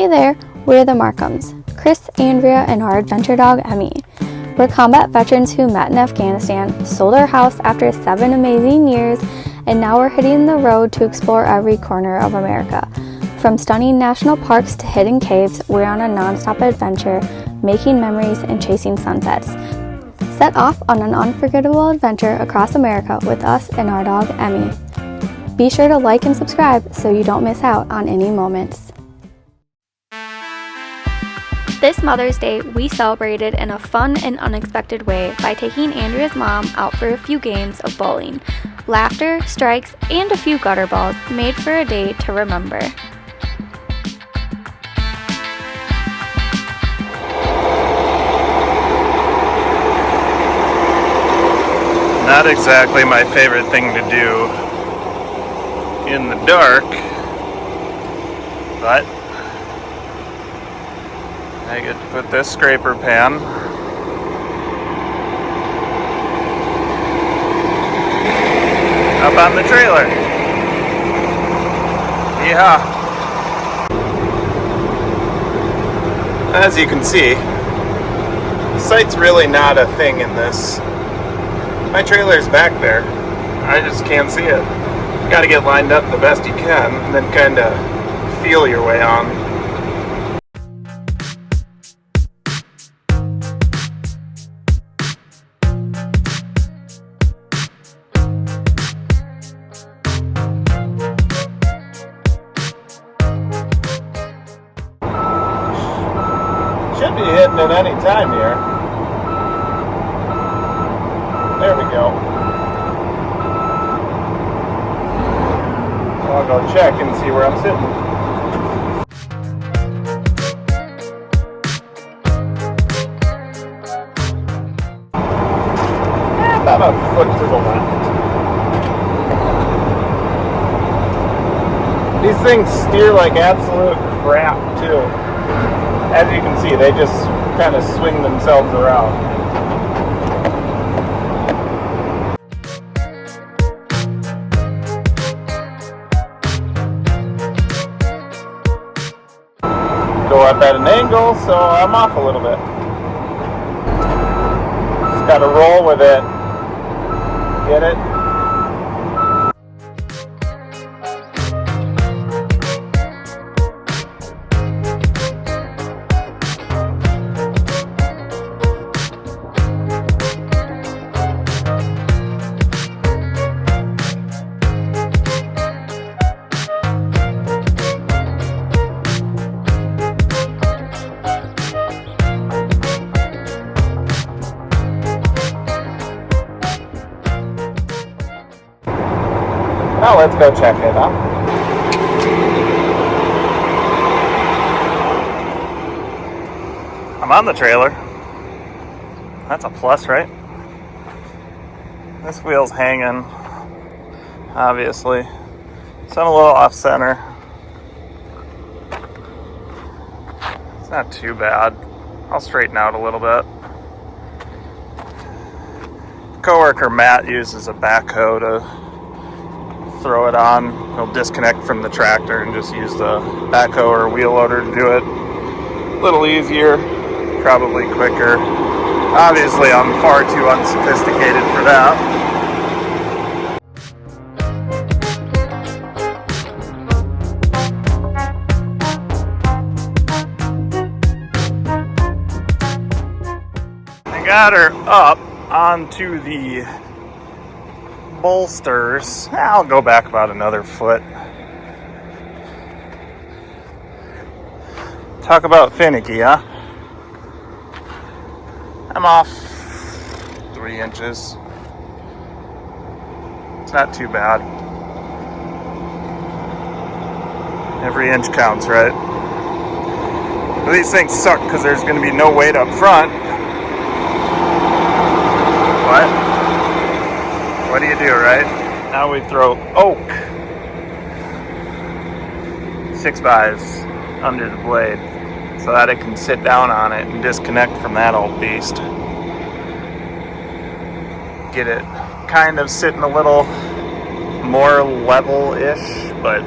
Hey there, we're the Markhams, Kris, Andrea, and our adventure dog, Emmy. We're combat veterans who met in Afghanistan, sold our house after 7 amazing years, and now we're hitting the road to explore every corner of America. From stunning national parks to hidden caves, we're on a non-stop adventure, making memories and chasing sunsets. Set off on an unforgettable adventure across America with us and our dog, Emmy. Be sure to like and subscribe so you don't miss out on any moments. This Mother's Day, we celebrated in a fun and unexpected way by taking Andrea's mom out for a few games of bowling. Laughter, strikes, and a few gutter balls made for a day to remember. Not exactly my favorite thing to do in the dark, but I get to put this scraper pan up on the trailer. Yeah. As you can see, sight's really not a thing in this. My trailer's back there. I just can't see it. You gotta get lined up the best you can and then kinda feel your way on. Should be hitting at any time here. There we go. I'll go check and see where I'm sitting. About a foot to the left. These things steer like absolute crap too. As you can see, they just kind of swing themselves around. Go up at an angle, so I'm off a little bit. Just gotta roll with it. Get it? Now let's go check it out. I'm on the trailer. That's a plus, right? This wheel's hanging, obviously. So I'm a little off center. It's not too bad. I'll straighten out a little bit. Coworker Matt uses a backhoe to throw it on. He'll disconnect from the tractor and just use the backhoe or wheel loader to do it. A little easier, probably quicker. Obviously, I'm far too unsophisticated for that. I got her up onto the bolsters. I'll go back about another foot. Talk about finicky, huh? I'm off 3 inches. It's not too bad. Every inch counts, right? But these things suck because there's going to be no weight up front. What do you do, right? Now we throw oak 6x under the blade so that it can sit down on it and disconnect from that old beast. Get it kind of sitting a little more level-ish, but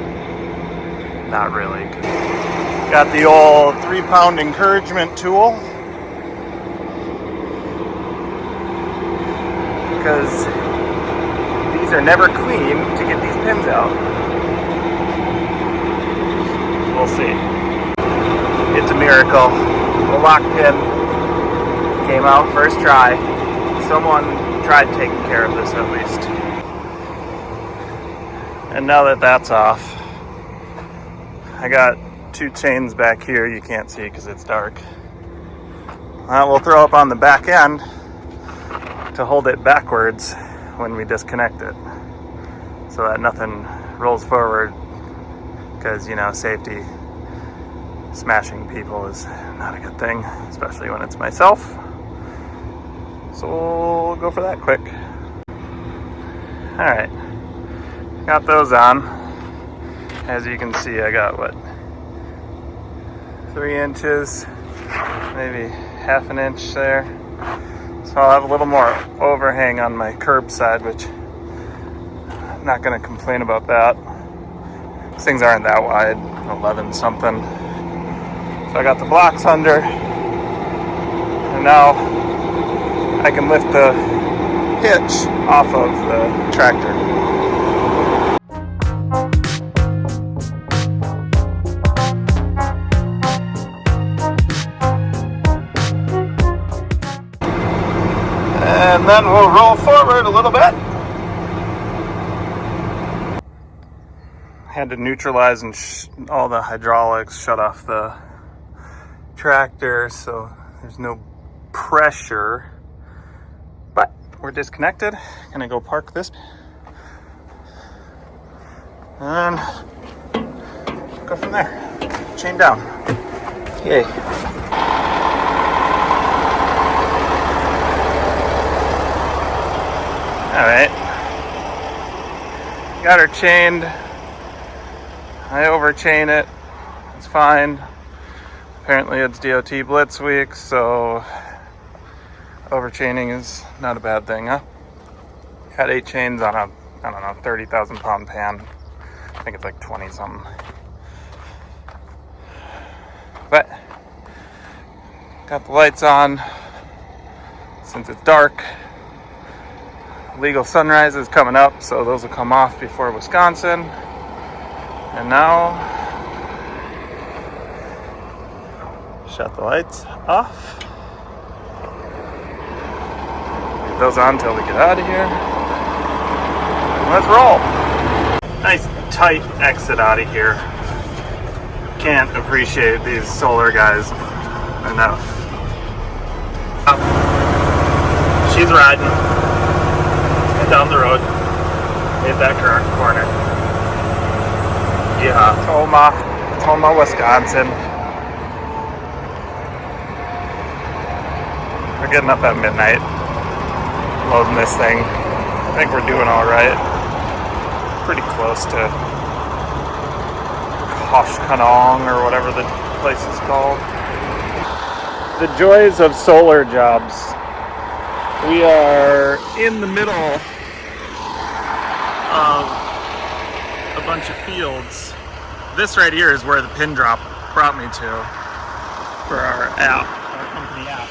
not really. Got the old 3-pound encouragement tool, because these are never clean to get these pins out. We'll see. It's a miracle. The lock pin came out first try. Someone tried taking care of this at least. And now that that's off, I got 2 chains back here you can't see because it's dark. We'll throw up on the back end to hold it backwards when we disconnect it, so that nothing rolls forward, because, you know, safety, smashing people is not a good thing, especially when it's myself. So we'll go for that quick. Alright, got those on. As you can see, I got, what, 3 inches, maybe half an inch there. So I'll have a little more overhang on my curb side, which I'm not going to complain about that. These things aren't that wide, 11 something. So I got the blocks under, and now I can lift the hitch off of the tractor. And then we'll roll forward a little bit. Had to neutralize and all the hydraulics, shut off the tractor so there's no pressure. But we're disconnected. Gonna go park this and go from there. Chain down. Yay. Alright, got her chained. I overchain it, it's fine. Apparently it's DOT Blitz week, so overchaining is not a bad thing, huh? Had 8 chains on a, I don't know, 30,000 pound pan. I think it's like 20 something. But, got the lights on since it's dark. Legal sunrise is coming up, so those will come off before Wisconsin. And now, shut the lights off. Leave those on until we get out of here. And let's roll. Nice tight exit out of here. Can't appreciate these solar guys enough. She's riding down the road, hit that corner. Yeah, Toma, Wisconsin. We're getting up at midnight, loading this thing. I think we're doing all right. Pretty close to Koshkanong or whatever the place is called. The joys of solar jobs. We are in the middle of a bunch of fields. This right here is where the pin drop brought me to for our app, our company app.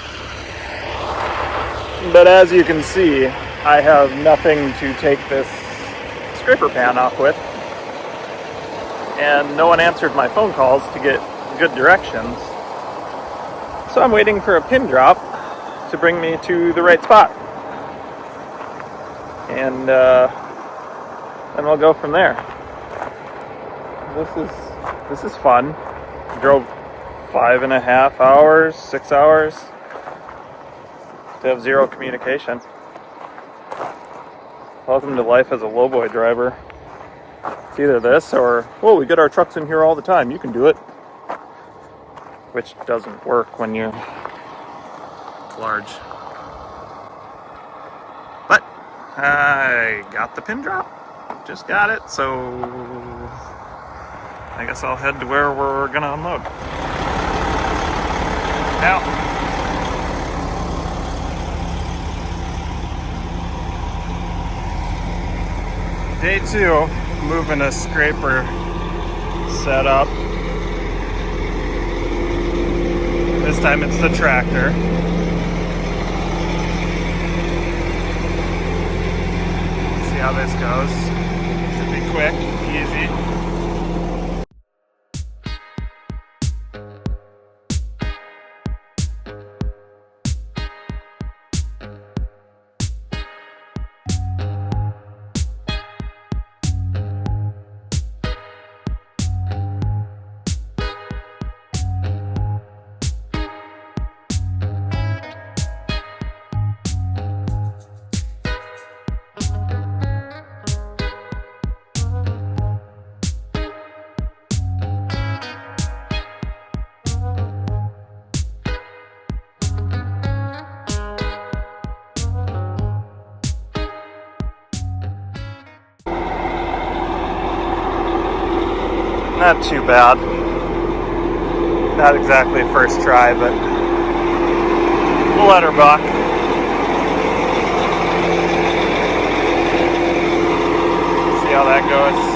But as you can see, I have nothing to take this scraper pan off with, and no one answered my phone calls to get good directions. So I'm waiting for a pin drop to bring me to the right spot, and then we'll go from there. This is fun. Drove 5.5 hours, 6 hours to have zero communication. Welcome to life as a lowboy driver. It's either this or, oh, we get our trucks in here all the time, you can do it. Which doesn't work when you're large. But I got the pin drop. Just got it, so I guess I'll head to where we're gonna unload. Now, day 2, moving a scraper setup. This time it's the tractor. See how this goes. Should be quick, easy. Not too bad. Not exactly first try, but we'll let her buck. See how that goes.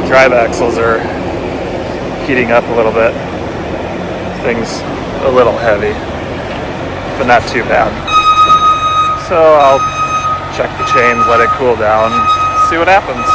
Drive axles are heating up a little bit. Things a little heavy, but not too bad. So I'll check the chains, let it cool down, see what happens.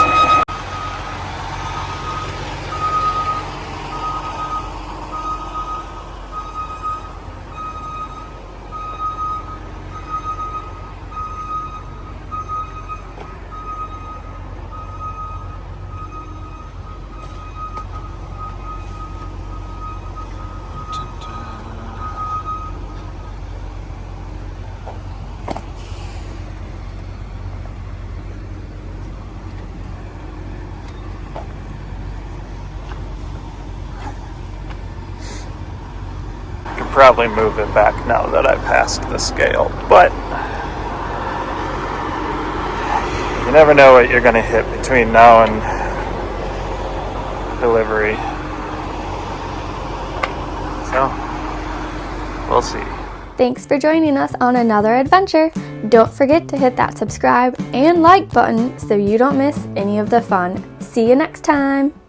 Probably move it back now that I passed the scale, but you never know what you're going to hit between now and delivery, so we'll see. Thanks for joining us on another adventure. Don't forget to hit that subscribe and like button so you don't miss any of the fun. See you next time.